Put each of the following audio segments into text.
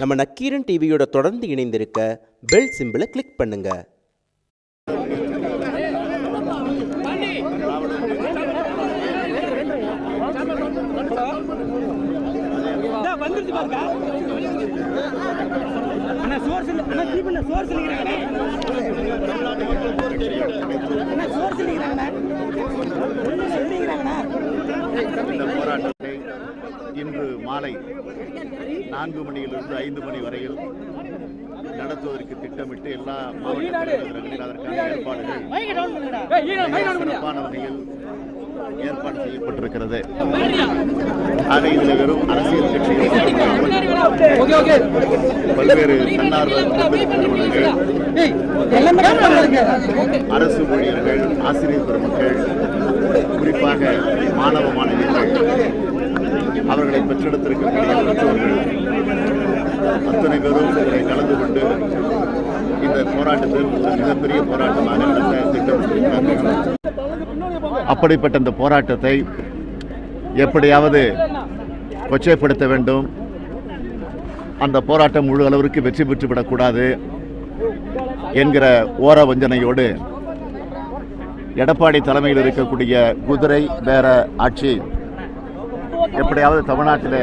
நம்ம நக்கீரன் டிவியோட தொடர்ந்து இணைந்திருக்க பெல் சிம்பிளை கிளிக் பண்ணுங்க. போராட்டத்தை இன்று மாலை 4 மணியிலிருந்து 5 மணி வரையில் நடத்துவதற்கு திட்டமிட்டு எல்லா மாவட்ட தலைவர்களில் அதற்கான ஏற்பாடுகள் சிறப்பான வகையில் ஏற்பாடு செய்யப்பட்டிருக்கிறது. ஆக இதில் வெறும் அரசியல் கட்சிகள், பல்வேறு தன்னார்வ நிறுவனங்கள், அரசு ஊழியர்கள், ஆசிரியர் பெருமக்கள், குறிப்பாக மாணவ மாணவிகள், அவர்களை பெற்றெடுத்திருக்கக்கூடிய பெற்றோர்கள் அத்தனை பேரும் இதில் கலந்து கொண்டு இந்த போராட்டத்தில் ஒரு மிகப்பெரிய போராட்டமாக நடத்த திட்டமிட்டிருக்கிறார்கள். அப்படிப்பட்ட இந்த போராட்டத்தை எப்படியாவது கொச்சைப்படுத்த வேண்டும், அந்த போராட்டம் முழு அளவிற்கு வெற்றி பெற்றுவிடக்கூடாது என்கிற ஓர வஞ்சனையோடு எடப்பாடி தலைமையில் இருக்கக்கூடிய குதிரை பேர ஆட்சி எப்படியாவது தமிழ்நாட்டில்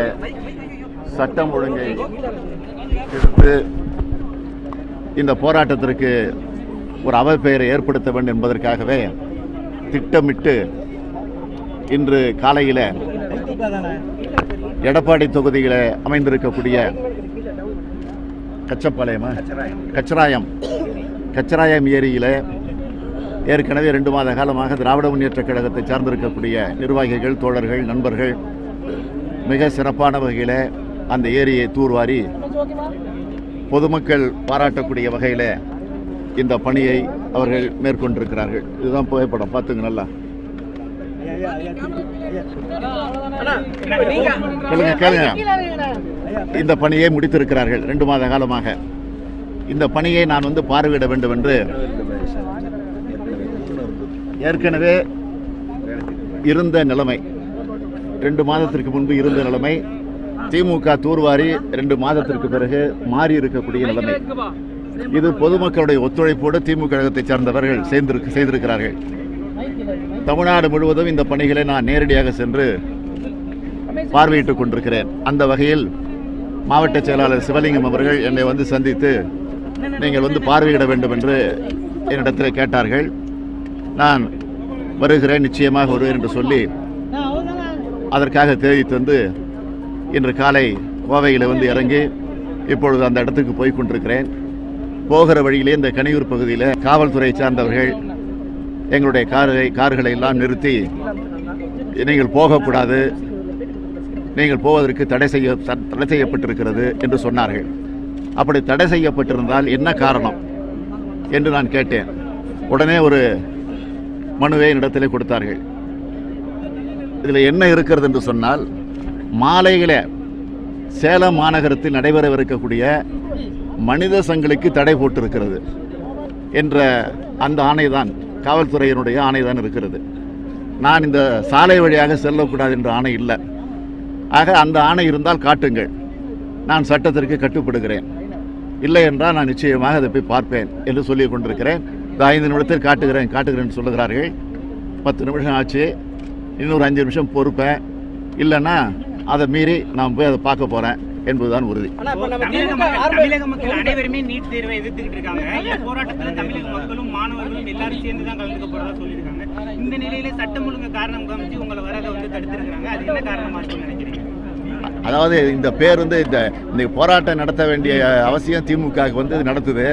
சட்டம் ஒழுங்கை எடுத்து இந்த போராட்டத்திற்கு ஒரு அவப்பெயரை ஏற்படுத்த வேண்டும் என்பதற்காகவே திட்டமிட்டு இன்று காலையில் எடப்பாடி தொகுதியில் அமைந்திருக்கக்கூடிய கச்சராயம் ஏரியில் ஏற்கனவே 2 மாத காலமாக திராவிட முன்னேற்றக் கழகத்தை சார்ந்திருக்கக்கூடிய நிர்வாகிகள், தோழர்கள், நண்பர்கள் மிக சிறப்பான வகையில் அந்த ஏரியை தூர்வாரி பொதுமக்கள் பாராட்டக்கூடிய வகையில் இந்த பணியை அவர்கள் மேற்கொண்டிருக்கிறார்கள். இதுதான் புகைப்படம், பார்த்துங்க நல்லா. கேளுங்க. இந்த பணியை முடித்திருக்கிறார்கள் 2 மாத காலமாக. இந்த பணியை நான் பார்வையிட வேண்டும் என்று ஏற்கனவே இருந்த நிலைமை, 2 மாதத்திற்கு முன்பு இருந்த நிலைமை, திமுக தூர்வாரி 2 மாதத்திற்கு பிறகு மாறி இருக்கக்கூடிய நிலைமை. இது பொதுமக்களுடைய ஒத்துழைப்போடு திமுக கழகத்தை சார்ந்தவர்கள் செய்திருக்கிறார்கள். தமிழ்நாடு முழுவதும் இந்த பணிகளை நான் நேரடியாக சென்று பார்வையிட்டுக் கொண்டிருக்கிறேன். அந்த வகையில் மாவட்ட செயலாளர் சிவலிங்கம் அவர்கள் என்னை சந்தித்து நீங்கள் பார்வையிட வேண்டும் என்று என்னிடத்தில் கேட்டார்கள். நான் வருகிறேன், நிச்சயமாக வருவேன் என்று சொல்லி அதற்காக தேதி தந்து இன்று காலை கோவையில் இறங்கி இப்பொழுது அந்த இடத்துக்கு போய் கொண்டிருக்கிறேன். போகிற வழியிலே இந்த கனியூர் பகுதியில் காவல்துறை சார்ந்தவர்கள் எங்களுடைய கார்களை எல்லாம் நிறுத்தி நீங்கள் போகக்கூடாது, நீங்கள் போவதற்கு தடை செய்யப்பட்டிருக்கிறது என்று சொன்னார்கள். அப்படி தடை செய்யப்பட்டிருந்தால் என்ன காரணம் என்று நான் கேட்டேன். உடனே ஒரு மனுவை என்னிடத்திலே கொடுத்தார்கள். இதில் என்ன இருக்கிறது என்று சொன்னால், மாலையில் சேலம் மாநகரத்தில் நடைபெறவிருக்கக்கூடிய மனித சங்கிலிக்கு தடை போட்டிருக்கிறது என்ற அந்த ஆணைதான், காவல்துறையினுடைய ஆணைதான் இருக்கிறது. நான் இந்த சாலை வழியாக செல்லக்கூடாது என்ற ஆணை இல்லை. ஆக அந்த ஆணை இருந்தால் காட்டுங்கள், நான் சட்டத்திற்கு கட்டுப்படுகிறேன், இல்லை என்றால் நான் நிச்சயமாக அதை போய் பார்ப்பேன் என்று சொல்லி கொண்டிருக்கிறேன். 5 நிமிடத்தில் காட்டுகிறேன் சொல்லுகிறார்கள். 10 நிமிஷம் ஆச்சு, இன்னொரு 5 நிமிஷம் பொறுப்பேன், இல்லைன்னா அதை மீறி நான் போய் அதை பார்க்க போகிறேன் என்பதுதான் உறுதி. தமிழக மக்கள் அனைவருமே நீட் தேர்வை எதிர்த்துக்கிட்டு இருக்காங்க. போராட்டத்தில் தமிழக மக்களும் மாணவர்களும் எல்லாரும் சேர்ந்து தான் கலந்துக்க போறதா சொல்லியிருக்காங்க. இந்த நிலையில சட்டம் ஒழுங்கு காரணம் காமிச்சு உங்களை வரதை தடுத்திருக்காங்க. அது என்ன காரணமா இருக்குன்னு நினைக்கிறீங்க? அதாவது இந்த பேர் இந்த போராட்டம் நடத்த வேண்டிய அவசியம் திமுக நடத்துது.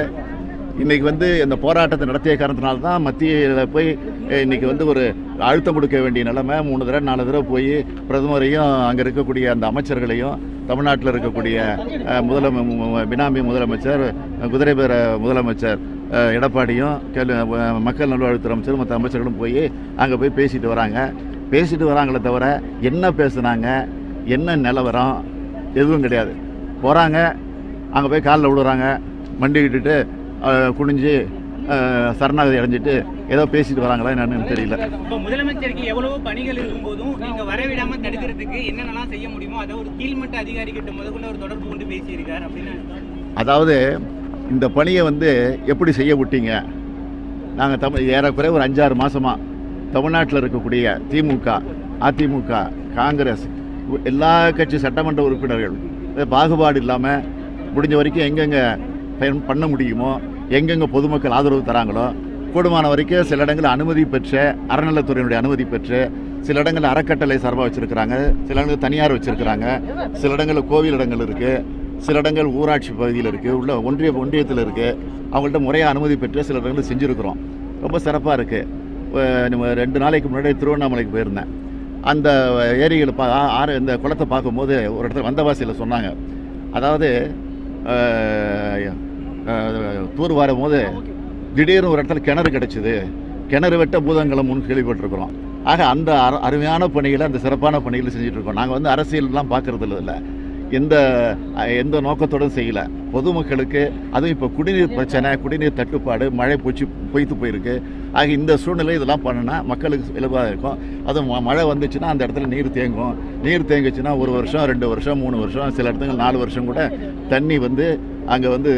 இன்றைக்கி இந்த போராட்டத்தை நடத்திய காரணத்தினால்தான் மத்தியில் போய் இன்றைக்கி ஒரு அழுத்தம் கொடுக்க வேண்டிய நிலைமை. 3 தடவை 4 தடவை போய் பிரதமரையும் அங்கே இருக்கக்கூடிய அந்த அமைச்சர்களையும், தமிழ்நாட்டில் இருக்கக்கூடிய பினாமி முதலமைச்சர், குதிரை பேர முதலமைச்சர் எடப்பாடியும், மக்கள் நல்வாழ்வுத்துறை அமைச்சர், மற்ற அமைச்சர்களும் போய் அங்கே போய் பேசிட்டு வராங்களே தவிர என்ன பேசுனாங்க, என்ன நிலவரம் எதுவும் கிடையாது. போகிறாங்க, அங்கே போய் காலில் விழுறாங்க, மண்டி விட்டுட்டு குனிஞ்சு சரணாகதி அடைஞ்சிட்டு ஏதோ பேசிட்டு வராங்களா என்னன்னு தெரியல. இப்போ முதலமைச்சருக்கு எவ்வளவோ பணிகள் இருக்கும் போதும் நீங்க வரவிடாம தடுக்கிறதுக்கு என்னென்னலாம் செய்ய முடியுமோ அதை ஒரு கீழ்மட்ட அதிகாரிகிட்ட முதல்ல ஒரு தொடர்பு கொண்டு பேசியிருக்காரு அப்படின்னு. அதாவது இந்த பணியை வந்து எப்படி செய்ய விட்டீங்க? நாங்கள் ஏறக்குறைய ஒரு 5-6 மாதமாக தமிழ்நாட்டில் இருக்கக்கூடிய திமுக, அதிமுக, காங்கிரஸ் எல்லா கட்சி சட்டமன்ற உறுப்பினர்கள் பாகுபாடு இல்லாமல் முடிஞ்ச வரைக்கும் எங்கெங்கே பண்ண முடியுமோ, எங்கெங்கே பொதுமக்கள் ஆதரவு தராங்களோ கூடுமான வரைக்கும் சில இடங்களில் அனுமதி பெற்று, அறநிலைத்துறையினுடைய அனுமதி பெற்று, சில இடங்களில் அறக்கட்டளை சார்பாக வச்சுருக்கிறாங்க, சில இடங்களில் தனியார் வச்சுருக்கிறாங்க, சில இடங்களில் கோவில் இடங்கள் இருக்குது, சில இடங்கள் ஊராட்சி பகுதியில் இருக்குது, உள்ள ஒன்றியத்தில் இருக்குது. அவங்கள்ட்ட முறையாக அனுமதி பெற்று சில இடங்களில் செஞ்சுருக்கிறோம். ரொம்ப சிறப்பாக இருக்குது. நம்ம 2 நாளைக்கு முன்னாடி திருவண்ணாமலைக்கு போயிருந்தேன். அந்த ஏரிகளை இந்த குளத்தை பார்க்கும்போது ஒரு இடத்துல வந்தவாசியில் சொன்னாங்க, அதாவது தூர் வரும் போது திடீர்னு ஒரு இடத்துல கிணறு கிடச்சிது, கிணறு வெட்ட பூதங்களம்னு கேள்விப்பட்டிருக்கிறோம். ஆக அந்த அருமையான பணிகளை, அந்த சிறப்பான பணிகளை செஞ்சுட்ருக்கோம். நாங்கள் வந்து அரசியல்லாம் பார்க்குறது இல்லை, எந்த நோக்கத்தோடும் செய்யலை. பொதுமக்களுக்கு அதுவும் இப்போ குடிநீர் பிரச்சனை, குடிநீர் தட்டுப்பாடு, மழை பொய்த்து போயிருக்கு. ஆக இந்த சூழ்நிலை இதெல்லாம் பண்ணுனா மக்களுக்கு இலவாக இருக்கும். அதுவும் மழை வந்துச்சுன்னா அந்த இடத்துல நீர் தேங்கும். நீர் தேங்குச்சுன்னா 1 வருஷம், 2 வருஷம், 3 வருஷம், சில இடத்துல 4 வருஷம் கூட தண்ணி வந்து அங்கே வந்து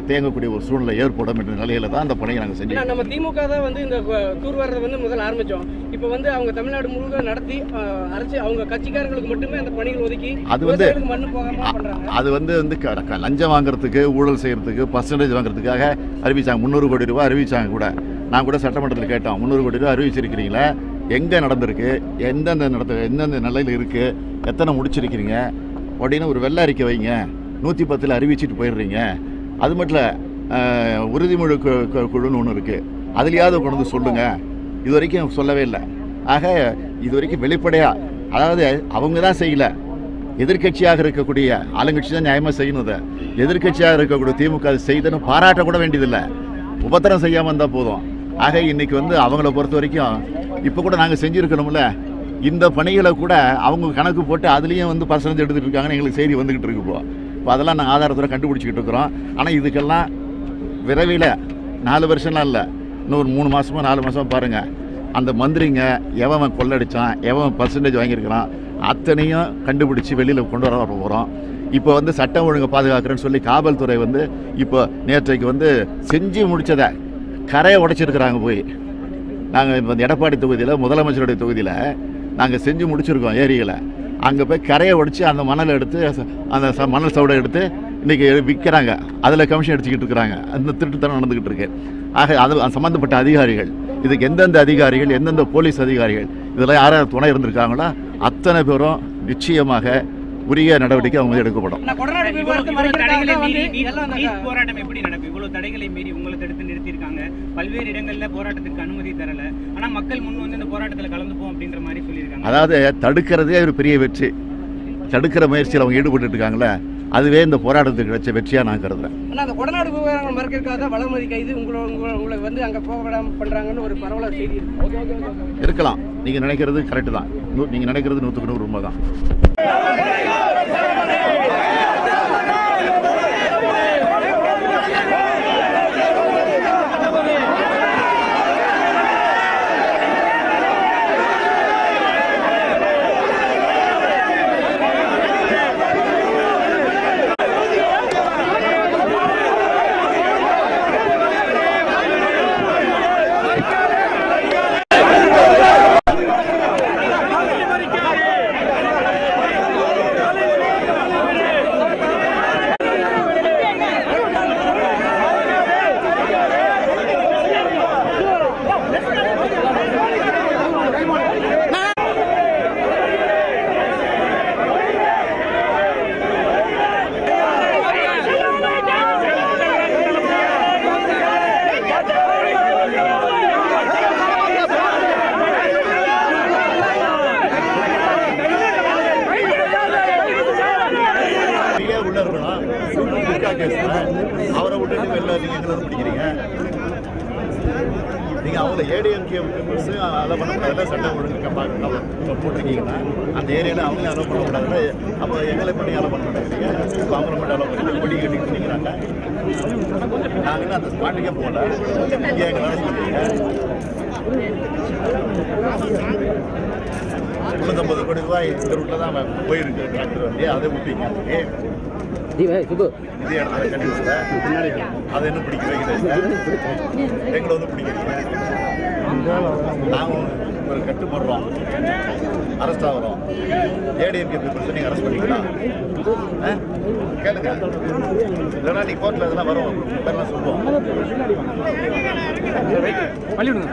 தேங்கக்கூடிய ஒரு சூழ்நிலை ஏற்படும் என்ற நிலையில தான் அந்த பணியை நாங்கள் செஞ்சோம். நம்ம திமுக தான் வந்து இந்த தூர்வாரத்தை வந்து முதல்ல ஆரம்பித்தோம். இப்போ வந்து அவங்க தமிழ்நாடு முழுக்க நடத்தி அரசு அவங்க கட்சிக்காரங்களுக்கு மட்டுமே அந்த பணிகள் ஒதுக்கி அது வந்து லஞ்சம் வாங்குறதுக்கு, ஊழல் செய்யறதுக்கு, பர்சன்டேஜ் வாங்குறதுக்காக அறிவிச்சாங்க. 300 கோடி ரூபாய் அறிவிச்சாங்க கூட. நான் கூட சட்டமன்றத்தில் கேட்டோம், 300 கோடி ரூபாய் அறிவிச்சிருக்கிறீங்களா, எங்கே நடந்திருக்கு, எந்தெந்த நிலையில் இருக்குது, எத்தனை முடிச்சிருக்கிறீங்க அப்படின்னு ஒரு வெள்ளை அறிக்கை வைங்க. 110 அறிவிச்சிட்டு போயிடுறீங்க. அது மட்டும் இல்லை, உறுதிமொழி குழுன்னு ஒன்று இருக்குது, அதுலேயாவது கொண்டு வந்து சொல்லுங்கள். இது வரைக்கும் சொல்லவே இல்லை. ஆக இது வரைக்கும் வெளிப்படையாக, அதாவது அவங்க தான் செய்யலை, எதிர்கட்சியாக இருக்கக்கூடிய ஆளுங்கட்சி தான் நியாயமாக செய்யணும். எதிர்கட்சியாக இருக்கக்கூடிய திமுக அது செய்தன்னு பாராட்ட கூட வேண்டியதில்லை, உபத்திரம் செய்யாமல் இருந்தால் போதும். ஆக இன்றைக்கி வந்து அவங்கள பொறுத்த வரைக்கும் இப்போ கூட நாங்கள் செஞ்சுருக்கணும்ல, இந்த பணிகளை கூட அவங்க கணக்கு போட்டு அதுலேயும் வந்து பர்சன்டேஜ் எடுத்துகிட்டு இருக்காங்கன்னு எங்களுக்கு செய்தி வந்துக்கிட்டு இருக்கு. இப்போ அதெல்லாம் நாங்கள் ஆதாரத்தோடு கண்டுபிடிச்சிக்கிட்டு இருக்கிறோம். ஆனால் இதுக்கெல்லாம் விரைவில் 4 வருஷம்லாம் இல்லை, இன்னொரு 3 மாதமோ 4 மாதமோ பாருங்கள், அந்த மந்திரிங்க எவன் கொள்ளடிச்சான், எவன் பர்சன்டேஜ் வாங்கியிருக்கிறான் அத்தனையும் கண்டுபிடிச்சி வெளியில் கொண்டு வர போகிறோம். இப்போ வந்து சட்டம் ஒழுங்கை பாதுகாக்கிறேன்னு சொல்லி காவல்துறை வந்து இப்போ நேற்றைக்கு வந்து செஞ்சு முடித்ததை கரையை உடைச்சிருக்கிறாங்க. போய் நாங்கள் இப்போ எடப்பாடி தொகுதியில், முதலமைச்சருடைய தொகுதியில் நாங்கள் செஞ்சு முடிச்சிருக்கோம் ஏரிகளை. அங்கே போய் கரையை உடைச்சி அந்த மணலை எடுத்து, அந்த மணல் சவுடை எடுத்து இன்றைக்கி விற்கிறாங்க. அதில் கமிஷன் அடிச்சுக்கிட்டு இருக்கிறாங்க. அந்த திருட்டுத்தனம் நடந்துக்கிட்டு இருக்கு. ஆக அது சம்மந்தப்பட்ட அதிகாரிகள், இதுக்கு எந்தெந்த அதிகாரிகள், எந்தெந்த போலீஸ் அதிகாரிகள் இதெல்லாம் யாராவது துணை இருந்திருக்காங்களோ அத்தனை பேரும் நிச்சயமாக உரிய நடவடிக்கை அவங்க எடுக்கப்படும். போராட்டம் எப்படி நடக்கும்? இவ்வளவு தடைகளை மீறி உங்களை தடுத்து நிறுத்தியிருக்காங்க. பல்வேறு இடங்கள்ல போராட்டத்திற்கு அனுமதி தரல. ஆனா மக்கள் முன் வந்து இந்த போராட்டத்தில் கலந்துப்போம் அப்படின்ற மாதிரி சொல்லியிருக்காங்க. அதாவது தடுக்கிறதே ஒரு பெரிய வெற்றி. தடுக்கிற முயற்சியில் அவங்க ஈடுபட்டு இருக்காங்களே, அதுவே இந்த போராட்டத்துக்கு கிடைச்ச வெற்றியாக நான் கருதுறேன். ஆனால் அந்த கொடநாடு விவகாரங்கள் மறக்கிறதுக்காக வளர்மதி கைது உங்களை வந்து அங்கே போக விடாமல் பண்ணுறாங்கன்னு ஒரு பரவலாக செய்தி இருக்கலாம். நீங்கள் நினைக்கிறது கரெக்டு தான். நீங்கள் நினைக்கிறது 100க்கு 100 உண்மை தான். அவரை விட்டுட்டு வெளில எங்களை பிடிக்கிறீங்க. நீங்கள் அவங்கள ஏடிஎம்கே மெம்பர்ஸு அலோவ் பண்ணக்கூடாதுல, சட்டம் ஒழுங்கு போட்டிருக்கீங்கன்னா அந்த ஏரியாவில் அவங்களே அலோவ் பண்ணக்கூடாதுல. அப்போ எங்களை பண்ணி அலோவ் பண்ண மாட்டேங்கிறீங்க. இப்போ அவங்கள மட்டும் அலோவ் பண்ணி கொடி கட்டிட்டு நிற்கிறாங்க. நாங்கள் அந்த ஸ்பாட்டுக்கே போகல, இங்கே எங்களை வேலை சொல்லுவீங்க. 350 கோடி ரூபாய் இந்த ரூட்டில் தான் போயிருக்கு டிராக்டர் வண்டி. அதை விட்டீங்க இதே இடத்துல கட்டி விடல. அதை என்ன பிடிக்க வைக்கிறீங்க? எங்களை வந்து பிடிக்கிறீங்க. நாங்கள் ஒரு கட்டு போடுறோம், அரெஸ்ட் ஆகிறோம். ஏடிஎம்கே பீப்புள்ஸ் நீங்கள் அரெஸ்ட் பண்ணிக்கலாம். கேளுங்க, இல்லைன்னா நீ கோர்ட்டில் இதெல்லாம் வரும், பேரெல்லாம் சொல்லுவோம். போலீஸ்